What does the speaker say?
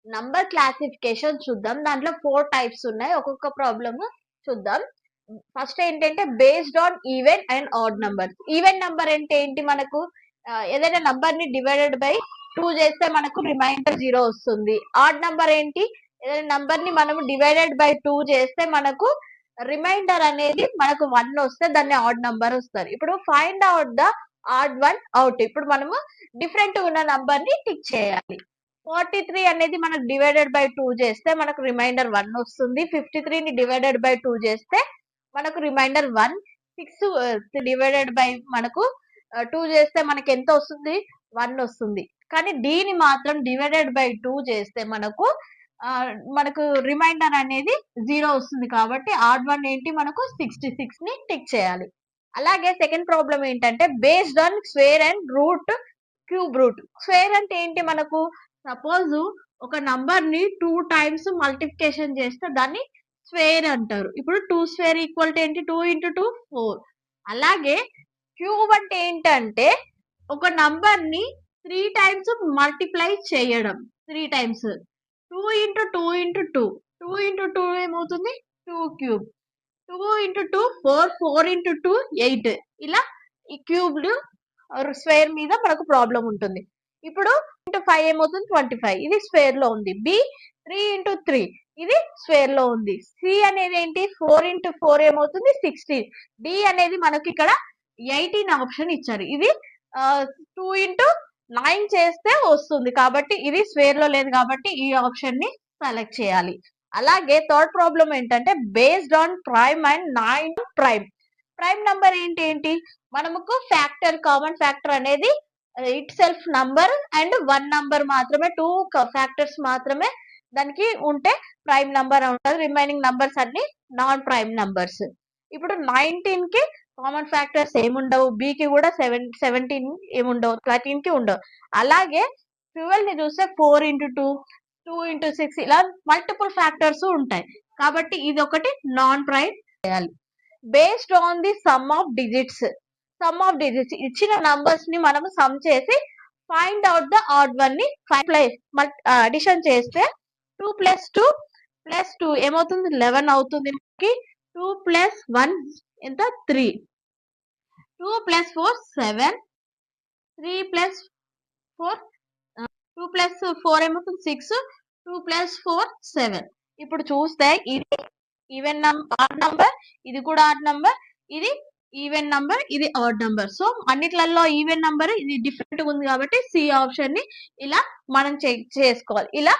Number classification చూద్దాం. దాంట్లో 4 types ఉన్నాయి. ఒక్కొక్క ప్రాబ్లమ్ చూద్దాం. ఫస్ట్ ఏంటంటే based on even and odd numbers. Even number అంటే ఏంటి మనకు ఏదైనా నంబర్ ని డివైడెడ్ బై 2 చేస్తే మనకు రిమైండర్ 0 వస్తుంది. ఆడ్ నంబర్ ఏంటి? ఏదైనా నంబర్ ని మనం డివైడెడ్ బై 2 చేస్తే మనకు రిమైండర్ అనేది మనకు 1 వస్తే దాన్ని ఆడ్ నంబర్ వస్తది. ఇప్పుడు find out the odd one out. ఇప్పుడు మనము డిఫరెంట్ ఉన్న నంబర్ ని టిక్ చేయాలి. 43 అనేది మనకు డివైడెడ్ బై 2 చేస్తే మనకు రిమైండర్ 1 వస్తుంది. 53 ని డివైడెడ్ బై 2 చేస్తే మనకు రిమైండర్ 1. 6 డివైడెడ్ బై మనకు 2 చేస్తే మనకి ఎంత వస్తుంది? 1 వస్తుంది. కానీ దీని మాత్రం డివైడెడ్ బై 2 చేస్తే మనకు రిమైండర్ అనేది 0 వస్తుంది. కాబట్టి ఆడ్ వన్ ఏంటి మనకు 66 ని టిక్ చేయాలి. అలాగే సెకండ్ ప్రాబ్లం ఏంటంటే based on square and root cube root. Square అంటే ఏంటి మనకు? సపోజ్ ఒక నంబర్ ని 2 టైమ్స్ మల్టిప్లికేషన్ చేస్తే దాన్ని స్క్వేర్ అంటారు. ఇప్పుడు 2 స్క్వేర్ ఈక్వల్ టు ఏంటి? 2 ఇంటూ 2 4. అలాగే క్యూబ్ అంటే ఏంటంటే ఒక నంబర్ ని 3 టైమ్స్ మల్టిప్లై చేయడం. 3 టైమ్స్ 2 ఇంటూ 2 ఇంటూ 2. 2 ఇంటూ 2 ఏమవుతుంది? 2 క్యూబ్. 2 ఇంటూ 2 4. 4 ఇంటూ 2 8. ఇలా ఈ క్యూబ్డ్ స్క్వేర్ మీద మనకు ప్రాబ్లం ఉంటుంది. ఇప్పుడు ఇంటూ 5 ఏమవుతుంది? 25. ఇది స్క్వేర్ లో ఉంది. బి 3 ఇంటూ 3 ఇది స్క్వేర్ లో ఉంది. సి అనేది ఏంటి? 4 ఇంటూ 4 ఏమవుతుంది? 16. డి అనేది మనకి ఇక్కడ 18 ఆప్షన్ ఇచ్చారు. ఇది 2 ఇంటూ 9 చేస్తే వస్తుంది. కాబట్టి ఇది స్క్వేర్ లో లేదు కాబట్టి ఈ ఆప్షన్ ని సెలెక్ట్ చేయాలి. అలాగే థర్డ్ ప్రాబ్లం ఏంటంటే based on prime and non prime. Prime number ఏంటి? మనకు ఫ్యాక్టర్, కామన్ ఫ్యాక్టర్ అనేది it self number and 1 number మాత్రమే, 2 ఫ్యాక్టర్స్ మాత్రమే దానికి ఉంటే ప్రైమ్ నంబర్ ఉంటుంది. రిమైనింగ్ నంబర్స్ అన్ని నాన్ ప్రైమ్ నంబర్స్. ఇప్పుడు 19 కి కామన్ ఫ్యాక్టర్స్ ఏముండవు. బి కి కూడా 17 ఏముండవు. 13 కి ఉండవు. అలాగే 12 ని చూస్తే 4 ఇంటూ 2, 2 ఇంటూ 6 ఇలా మల్టిపుల్ ఫ్యాక్టర్స్ ఉంటాయి. కాబట్టి ఇది ఒకటి నాన్ ప్రైమ్ చేయాలి. Based on the some of digits. Some of digits ఇచ్చిన నంబర్స్ ని మనము సమ్ చేసి find out the odd one ని అడిషన్ చేస్తే 2 ప్లస్ 2 ప్లస్ 2 ఏమవుతుంది? 11 అవుతుంది. 2 ప్లస్ 1 ఎంత? 3. 2 ప్లస్ 4 7. 3 ప్లస్ 4 2 ప్లస్ 4 ఏమవుతుంది? 6. 2 ప్లస్ 4 7. ఇప్పుడు చూస్తే ఇది ఈవెన్ ఆడ్ నంబర్, ఇది కూడా ఆడ్ నంబర్, ఇది ఈవెన్ నంబర్, ఇది ఆడ్ నంబర్. సో అన్నిట్లలో ఈవెన్ నంబర్ ఇది డిఫరెంట్ ఉంది కాబట్టి సి ఆప్షన్ ని ఇలా మనం చెక్ చేసుకోవాలి. ఇలా